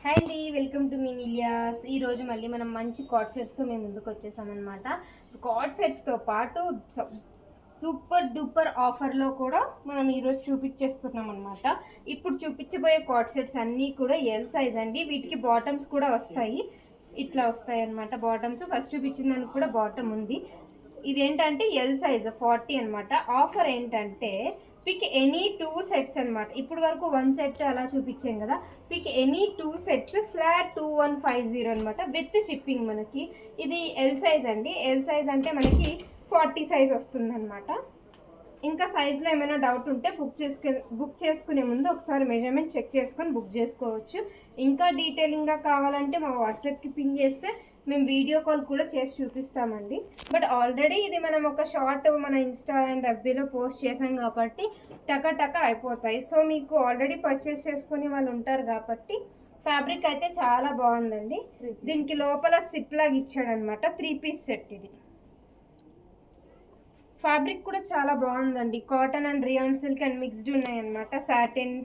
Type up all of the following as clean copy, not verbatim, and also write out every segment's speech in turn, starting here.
Hi అండి, welcome to మినిలియాస్. ఈరోజు మళ్ళీ మనం మంచి కార్డ్ సెట్స్తో మేము ముందుకు వచ్చేసామన్నమాట. కార్డ్ సెట్స్తో పాటు సూపర్ డూపర్ ఆఫర్లో కూడా మనం ఈరోజు చూపించేస్తున్నాం అనమాట. ఇప్పుడు చూపించబోయే కార్డ్ సెట్స్ అన్నీ కూడా ఎల్ సైజ్ అండి. వీటికి బాటమ్స్ కూడా వస్తాయి, ఇట్లా వస్తాయి అనమాట. బాటమ్స్ ఫస్ట్ చూపించిన దానికి కూడా బాటమ్ ఉంది. ఇదేంటంటే ఎల్ సైజ్ 40 అనమాట. ఆఫర్ ఏంటంటే పిక్ ఎనీ 2 సెట్స్ అనమాట. ఇప్పుడు వరకు 1 సెట్ అలా చూపించాం కదా. పిక్ ఎనీ 2 సెట్స్ ఫ్లాట్ 2150 అనమాట విత్ షిప్పింగ్. మనకి ఇది ఎల్ సైజ్ అండి. ఎల్ సైజ్ అంటే మనకి 40 సైజ్ వస్తుంది అనమాట. ఇంకా సైజ్లో ఏమైనా డౌట్ ఉంటే బుక్ చేసుకునే ముందు ఒకసారి మెజర్మెంట్ చెక్ చేసుకొని బుక్ చేసుకోవచ్చు. ఇంకా డీటెయిలింగ్గా కావాలంటే మా వాట్సాప్కి పింగ్ చేస్తే మేము వీడియో కాల్ కూడా చేసి చూపిస్తామండి. బట్ ఆల్రెడీ ఇది మనం ఒక షార్ట్ మన ఇన్స్టా అండ్ ఎఫ్బీలో పోస్ట్ చేసాం కాబట్టి టక అయిపోతాయి. సో మీకు ఆల్రెడీ పర్చేస్ చేసుకునే వాళ్ళు ఉంటారు కాబట్టి ఫ్యాబ్రిక్ అయితే చాలా బాగుందండి. దీనికి లోపల సిప్ లాగా ఇచ్చాడనమాట. 3 పీస్ సెట్ ఇది. ఫ్యాబ్రిక్ కూడా చాలా బాగుందండి. Cotton and rayon silk and mixed ఉన్నాయి అనమాట. సాటిన్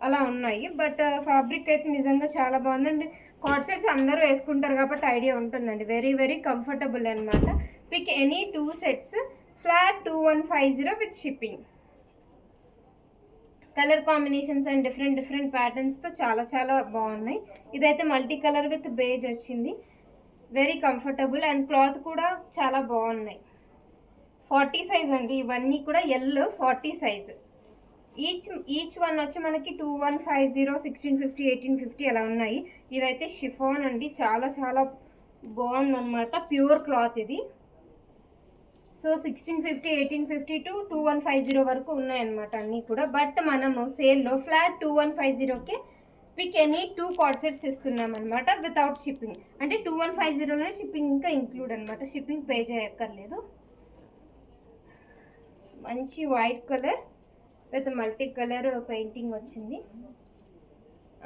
అలా ఉన్నాయి. బట్ ఫ్యాబ్రిక్ అయితే నిజంగా చాలా బాగుందండి. కార్డ్ సెట్స్ అందరూ వేసుకుంటారు కాబట్టి ఐడియా ఉంటుందండి. వెరీ కంఫర్టబుల్ అనమాట. Pick any 2 sets flat 2150 with shipping. Colour combinations and different ప్యాటర్న్స్తో చాలా బాగున్నాయి. ఇదైతే మల్టీ కలర్ విత్ బేజ్ వచ్చింది. వెరీ కంఫర్టబుల్ అండ్ క్లాత్ కూడా చాలా బాగున్నాయి. 40 సైజ్ అండి. ఇవన్నీ కూడా ఎల్ 40 సైజ్. ఈచ్ వన్ వచ్చి మనకి 2150, 1650, 1850 అలా ఉన్నాయి. ఇదైతే షిఫాన్ అండి. చాలా బాగుందన్నమాట. ప్యూర్ క్లాత్ ఇది. సో 1650, 1850 టు 2150 వరకు ఉన్నాయన్నమాట అన్నీ కూడా. బట్ మనము సేల్లో ఫ్లాట్ 2150కే పిక్ ఎనీ 2 కార్డ్ సెట్స్ ఇస్తున్నాం అనమాట వితౌట్ షిప్పింగ్. అంటే 2150లోనే షిప్పింగ్ ఇంకా ఇంక్లూడ్ అనమాట. షిప్పింగ్ పే చేయక్కర్లేదు. మంచి white colour with multi colour painting వచ్చింది.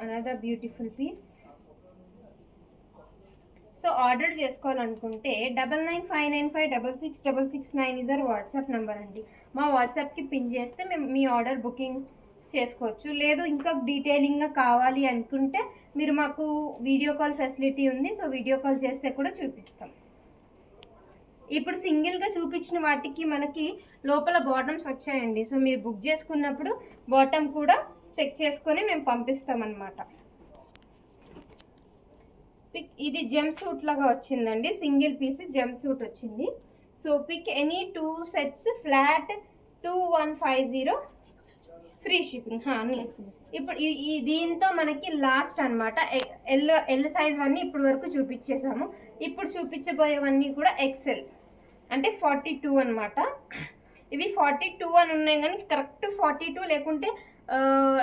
Another beautiful piece. So order చేసుకోవాలనుకుంటే 9959956669 ఇస్ అవర్ వాట్సాప్ నెంబర్ అండి. మా వాట్సాప్కి పిన్ చేస్తే మేము మీ ఆర్డర్ బుకింగ్ చేసుకోవచ్చు. లేదు ఇంకా డీటెయిలింగ్గా కావాలి అనుకుంటే మీరు మాకు వీడియో కాల్ ఫెసిలిటీ ఉంది. సో వీడియో కాల్ చేస్తే కూడా చూపిస్తాం. ఇప్పుడు సింగిల్గా చూపించిన వాటికి మనకి లోపల బాటమ్స్ వచ్చాయండి. సో మీరు బుక్ చేసుకున్నప్పుడు బాటమ్ కూడా చెక్ చేసుకొని మేము పంపిస్తామన్నమాట. ఇది జెమ్ సూట్ లాగా వచ్చిందండి. సింగిల్ పీస్ జెమ్ సూట్ వచ్చింది. So pick any 2 sets flat 2150 free shipping. ఇప్పుడు దీంతో మనకి లాస్ట్ అనమాట. ఎల్ సైజ్ అన్నీ ఇప్పుడు వరకు చూపించేసాము. ఇప్పుడు చూపించబోయేవన్నీ కూడా ఎక్సెల్ అంటే 42 అనమాట. ఇవి 42 అని ఉన్నాయి కానీ కరెక్ట్ 42 లేకుంటే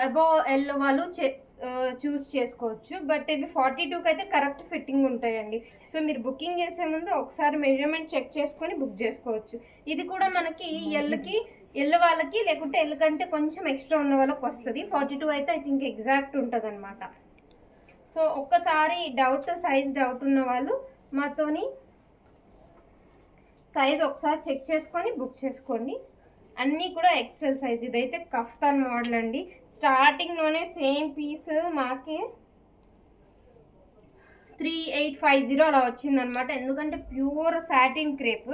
అబోవ్ ఎల్ వాళ్ళు చూస్ చేసుకోవచ్చు. బట్ ఇవి 42కి అయితే కరెక్ట్ ఫిట్టింగ్ ఉంటాయండి. సో మీరు బుకింగ్ చేసే ముందు ఒకసారి మెజర్మెంట్ చెక్ చేసుకొని బుక్ చేసుకోవచ్చు. ఇది కూడా మనకి ఎల్ వాళ్ళకి లేకుంటే ఎల్ కంటే కొంచెం ఎక్స్ట్రా ఉన్న వాళ్ళకి వస్తుంది. 42 అయితే ఐ థింక్ ఎగ్జాక్ట్ ఉంటుంది అనమాట. సో ఒక్కసారి సైజ్ డౌట్ ఉన్న వాళ్ళు మాతోని సైజ్ ఒకసారి చెక్ చేసుకొని బుక్ చేసుకోండి. అన్నీ కూడా ఎక్సెల్ సైజ్. ఇదైతే కఫ్తాన్ మోడల్ అండి. స్టార్టింగ్లోనే సేమ్ పీస్ మాకే 3850 అలా వచ్చిందనమాట. ఎందుకంటే ప్యూర్ సాటిన్ క్రేప్.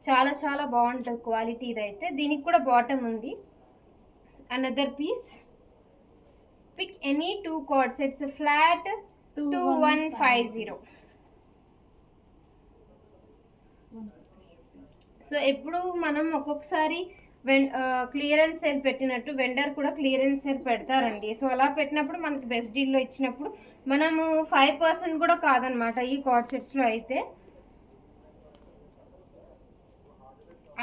చాలా బాగుంటుంది క్వాలిటీ ఇదైతే. దీనికి కూడా బాటమ్ ఉంది. Another piece. Pick any 2 card sets flat 2150. So ఎప్పుడు మనం ఒక్కొక్కసారి క్లియరెన్స్ సేల్ పెట్టినట్టు వెండర్ కూడా క్లియరెన్స్ సేల్ పెడతారండి. సో అలా పెట్టినప్పుడు మనకి బెస్ట్ డీల్లో ఇచ్చినప్పుడు మనము 5% కూడా కాదనమాట ఈ కార్డ్ సెట్స్లో అయితే.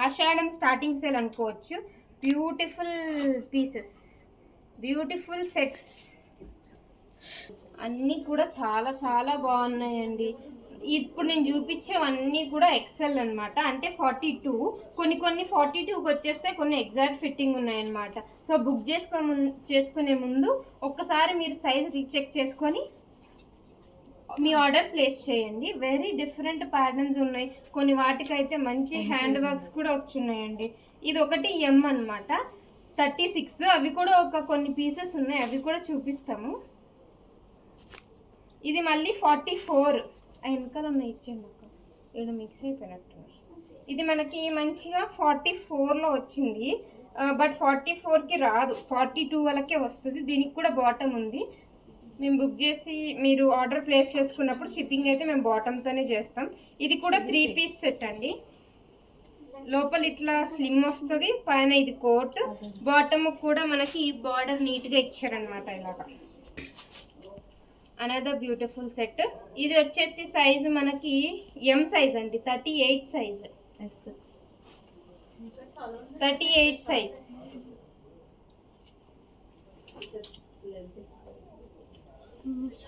ఆషాఢం స్టార్టింగ్ సేల్ అనుకోవచ్చు. బ్యూటిఫుల్ పీసెస్, బ్యూటిఫుల్ సెట్స్ అన్నీ కూడా చాలా బాగున్నాయండి. ఇప్పుడు నేను చూపించేవన్నీ కూడా ఎక్సెల్ అనమాట. అంటే 42. కొన్ని 42కి వచ్చేస్తే కొన్ని ఎగ్జాక్ట్ ఫిట్టింగ్ ఉన్నాయన్నమాట. సో బుక్ చేసుకునే ముందు ఒక్కసారి మీరు సైజ్ రీచెక్ చేసుకొని మీ ఆర్డర్ ప్లేస్ చేయండి. వెరీ డిఫరెంట్ ప్యాటర్న్స్ ఉన్నాయి. కొన్ని వాటికైతే మంచి హ్యాండ్ వర్క్స్ కూడా వచ్చున్నాయండి. ఇది ఒకటి ఎం అనమాట. 36. అవి కూడా కొన్ని పీసెస్ ఉన్నాయి, అవి కూడా చూపిస్తాము. ఇది మళ్ళీ 44 వెనకాల ఉన్నాయి ఇచ్చేయండి అక్క, ఇక్కడ మిక్స్ అయిపోయినట్టున్నాయి. ఇది మనకి మంచిగా 44లో వచ్చింది, బట్ 44కి రాదు, 42 వరకే వస్తుంది. దీనికి కూడా బాటమ్ ఉంది. మేము బుక్ చేసి మీరు ఆర్డర్ ప్లేస్ చేసుకున్నప్పుడు షిప్పింగ్ అయితే మేము బాటమ్తోనే చేస్తాం. ఇది కూడా 3 పీస్ సెట్ అండి. లోపల ఇట్లా స్లిమ్ వస్తుంది, పైన ఇది కోట్, బాటమ్ కూడా మనకి ఈ బార్డర్ నీట్గా ఇచ్చారనమాట ఇలాగా. Another beautiful set. ఇది వచ్చేసి సైజు మనకి ఎం సైజ్ అండి, 38 size, 38 size.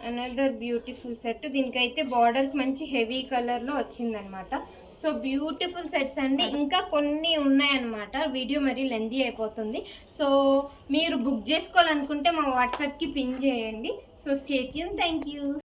Another beautiful set. దీనికైతే బార్డర్ మంచి హెవీ కలర్ లో వచ్చిందనమాట. సో బ్యూటిఫుల్ సెట్స్ అండి. ఇంకా కొన్ని ఉన్నాయన్నమాట, వీడియో మరి లెందీ అయిపోతుంది. సో మీరు బుక్ చేసుకోవాలనుకుంటే మా వాట్సాప్కి పిన్ చేయండి. So stay tune. Thank you.